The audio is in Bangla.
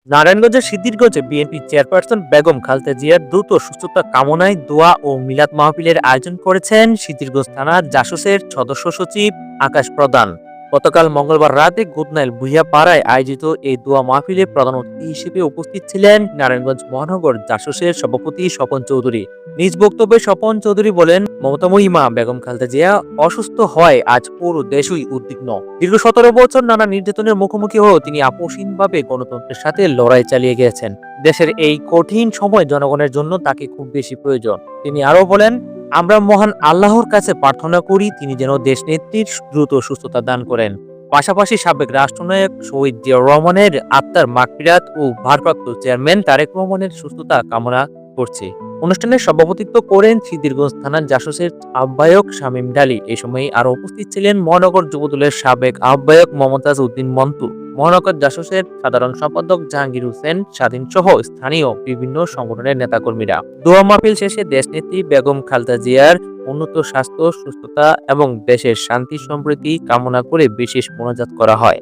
নারায়ণগঞ্জের সিদ্ধিরগঞ্জে বিএনপি চেয়ারপারসন বেগম খালেদা জিয়ার দ্রুত সুস্থতা কামনায় দোয়া ও মিলাদ মাহফিলের আয়োজন করেছেন সিদ্ধিরগঞ্জ থানার জাসদের সদস্য সচিব আকাশ প্রধান। গতকাল মঙ্গলবার রাতে গুদনাইল ভুইয়া পাড়ায় আয়োজিত এই দোয়া মাহফিলে প্রধান অতিথি হিসেবে উপস্থিত ছিলেন নারায়ণগঞ্জ মহানগর জাসদের সভাপতি স্বপন চৌধুরী। নিজ বক্তব্যে স্বপন চৌধুরী বলেন, মমতাময়ী মা বেগম খালেদা জিয়া অসুস্থ হয় আজ পুরো দেশই উদ্বিগ্ন। দীর্ঘ 17 বছর নানা নির্যাতনের মুখোমুখি হয়েও তিনি আপোষহীনভাবে গণতন্ত্রের সাথে লড়াই চালিয়ে গেছেন। দেশের এই কঠিন সময় জনগণের জন্য তাকে খুব বেশি প্রয়োজন। তিনি আরো বলেন, আমরা মহান আল্লাহর কাছে প্রার্থনা করি তিনি যেন দেশনেত্রীর দ্রুত সুস্থতা দান করেন। পাশাপাশি সাবেক রাষ্ট্রনায়ক শহীদ জিয়াউর রহমানের আত্মার মাগফিরাত ও ভারপ্রাপ্ত চেয়ারম্যান তারেক রহমানের সুস্থতা কামনা করছে। অনুষ্ঠানে সভাপতিত্ব করেন সিদ্ধিরগঞ্জ থানার জাসদের আহ্বায়ক শামীম ডালি। এ সময় আরো উপস্থিত ছিলেন মহানগর যুবদলের সাবেক আহ্বায়ক মমতাজ উদ্দিন মন্টু, মহানগর জাসদের সাধারণ সম্পাদক জাহাঙ্গীর হোসেন স্বাধীন সহ স্থানীয় বিভিন্ন সংগঠনের নেতাকর্মীরা। দোয়া মাহফিল শেষে দেশনেত্রী বেগম খালেদা জিয়ার উন্নত স্বাস্থ্য, সুস্থতা এবং দেশের শান্তি সম্প্রীতি কামনা করে বিশেষ মোনাজাত করা হয়।